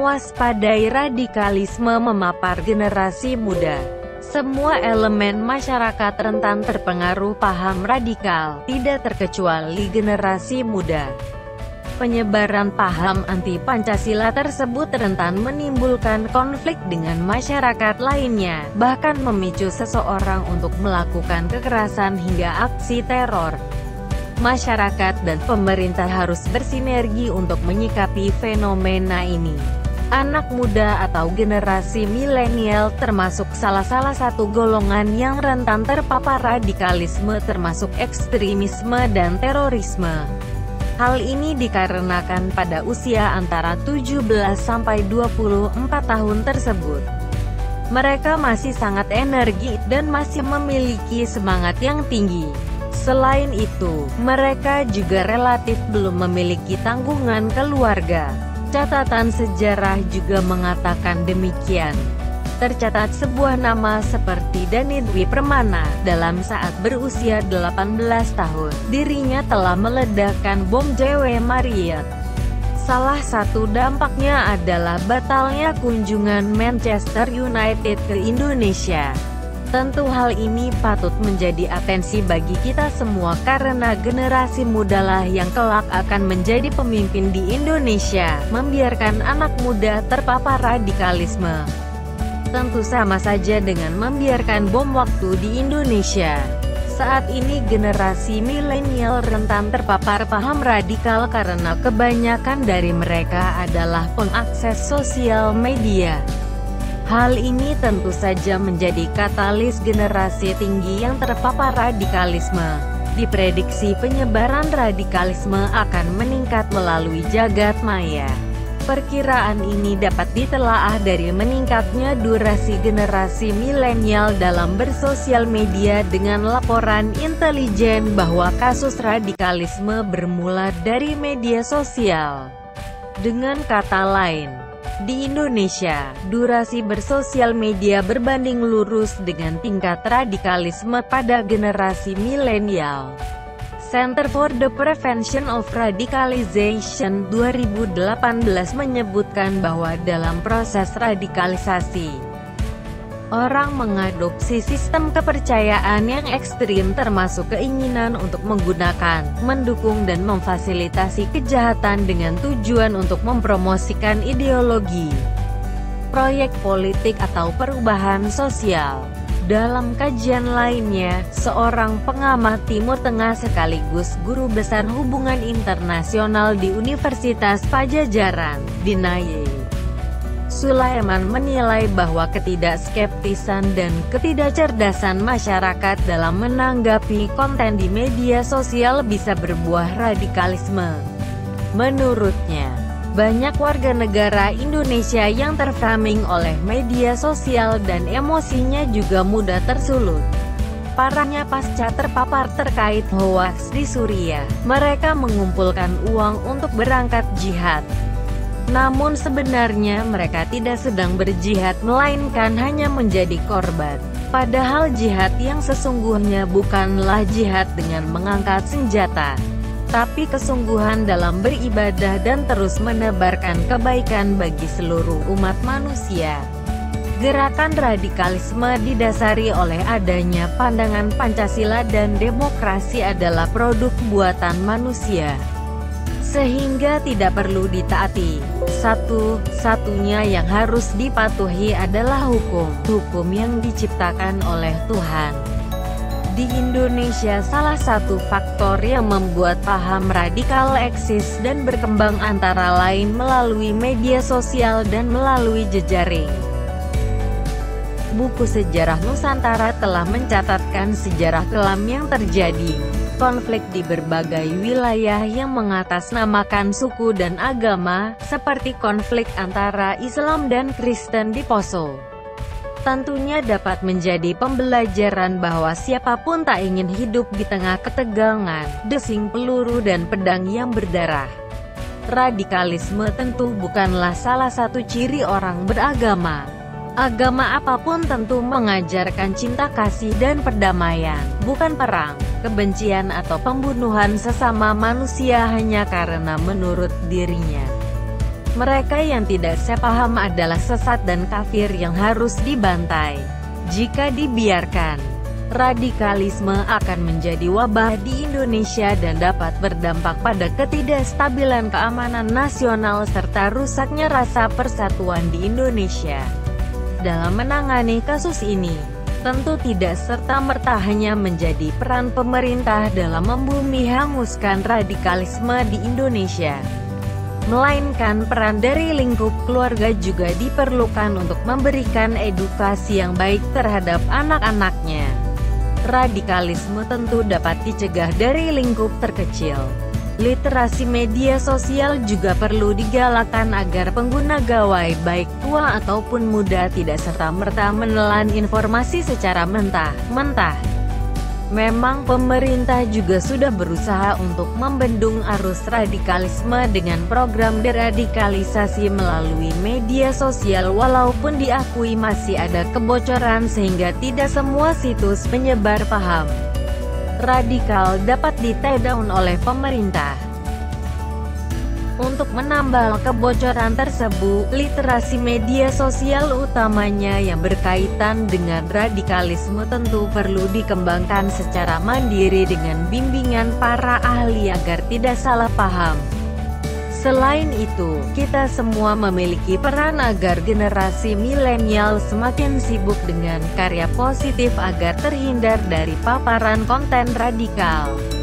Mewaspadai radikalisme memapar generasi muda. Semua elemen masyarakat rentan terpengaruh paham radikal, tidak terkecuali generasi muda. Penyebaran paham anti-Pancasila tersebut rentan menimbulkan konflik dengan masyarakat lainnya, bahkan memicu seseorang untuk melakukan kekerasan hingga aksi teror. Masyarakat dan pemerintah harus bersinergi untuk menyikapi fenomena ini. Anak muda atau generasi milenial termasuk salah satu golongan yang rentan terpapar radikalisme termasuk ekstremisme dan terorisme. Hal ini dikarenakan pada usia antara 17 sampai 24 tahun tersebut, mereka masih sangat energi dan masih memiliki semangat yang tinggi. Selain itu, mereka juga relatif belum memiliki tanggungan keluarga. Catatan sejarah juga mengatakan demikian. Tercatat sebuah nama seperti Dhani Dwi Permana, dalam saat berusia 18 tahun, dirinya telah meledakkan bom JW Marriott. Salah satu dampaknya adalah batalnya kunjungan Manchester United ke Indonesia. Tentu hal ini patut menjadi atensi bagi kita semua karena generasi mudalah yang kelak akan menjadi pemimpin di Indonesia. Membiarkan anak muda terpapar radikalisme tentu sama saja dengan membiarkan bom waktu di Indonesia. Saat ini generasi milenial rentan terpapar paham radikal karena kebanyakan dari mereka adalah pengakses sosial media. Hal ini tentu saja menjadi katalis generasi tinggi yang terpapar radikalisme. Diprediksi penyebaran radikalisme akan meningkat melalui jagat maya. Perkiraan ini dapat ditelaah dari meningkatnya durasi generasi milenial dalam bersosial media dengan laporan intelijen bahwa kasus radikalisme bermula dari media sosial. Dengan kata lain, di Indonesia, durasi bersosial media berbanding lurus dengan tingkat radikalisme pada generasi milenial. Center for the Prevention of Radicalization 2018 menyebutkan bahwa dalam proses radikalisasi, orang mengadopsi sistem kepercayaan yang ekstrim termasuk keinginan untuk menggunakan, mendukung dan memfasilitasi kejahatan dengan tujuan untuk mempromosikan ideologi, proyek politik atau perubahan sosial. Dalam kajian lainnya, seorang pengamat Timur Tengah sekaligus guru besar hubungan internasional di Universitas Pajajaran, Dinaye Sulaiman menilai bahwa ketidakskeptisan dan ketidakcerdasan masyarakat dalam menanggapi konten di media sosial bisa berbuah radikalisme. Menurutnya, banyak warga negara Indonesia yang terframing oleh media sosial dan emosinya juga mudah tersulut. Parahnya pasca terpapar terkait hoaks di Suriah, mereka mengumpulkan uang untuk berangkat jihad. Namun sebenarnya mereka tidak sedang berjihad melainkan hanya menjadi korban. Padahal jihad yang sesungguhnya bukanlah jihad dengan mengangkat senjata, tapi kesungguhan dalam beribadah dan terus menebarkan kebaikan bagi seluruh umat manusia. Gerakan radikalisme didasari oleh adanya pandangan Pancasila dan demokrasi adalah produk buatan manusia, sehingga tidak perlu ditaati. Satu-satunya yang harus dipatuhi adalah hukum yang diciptakan oleh Tuhan. Di Indonesia, salah satu faktor yang membuat paham radikal eksis dan berkembang antara lain melalui media sosial dan melalui jejaring. Buku Sejarah Nusantara telah mencatatkan sejarah kelam yang terjadi, konflik di berbagai wilayah yang mengatasnamakan suku dan agama, seperti konflik antara Islam dan Kristen di Poso. tentunya dapat menjadi pembelajaran bahwa siapapun tak ingin hidup di tengah ketegangan, desing peluru dan pedang yang berdarah. Radikalisme tentu bukanlah salah satu ciri orang beragama. Agama apapun tentu mengajarkan cinta kasih dan perdamaian, bukan perang, kebencian atau pembunuhan sesama manusia hanya karena menurut dirinya mereka yang tidak sepaham adalah sesat dan kafir yang harus dibantai. Jika dibiarkan, radikalisme akan menjadi wabah di Indonesia dan dapat berdampak pada ketidakstabilan keamanan nasional serta rusaknya rasa persatuan di Indonesia. Dalam menangani kasus ini, tentu tidak serta-merta hanya menjadi peran pemerintah dalam membumi hanguskan radikalisme di Indonesia, melainkan peran dari lingkup keluarga juga diperlukan untuk memberikan edukasi yang baik terhadap anak-anaknya. Radikalisme tentu dapat dicegah dari lingkup terkecil. Literasi media sosial juga perlu digalakkan agar pengguna gawai baik tua ataupun muda tidak serta-merta menelan informasi secara mentah-mentah. Memang pemerintah juga sudah berusaha untuk membendung arus radikalisme dengan program deradikalisasi melalui media sosial, walaupun diakui masih ada kebocoran sehingga tidak semua situs penyebar paham radikal dapat di-take down oleh pemerintah. Untuk menambal kebocoran tersebut, literasi media sosial utamanya yang berkaitan dengan radikalisme tentu perlu dikembangkan secara mandiri dengan bimbingan para ahli agar tidak salah paham. Selain itu, kita semua memiliki peran agar generasi milenial semakin sibuk dengan karya positif agar terhindar dari paparan konten radikal.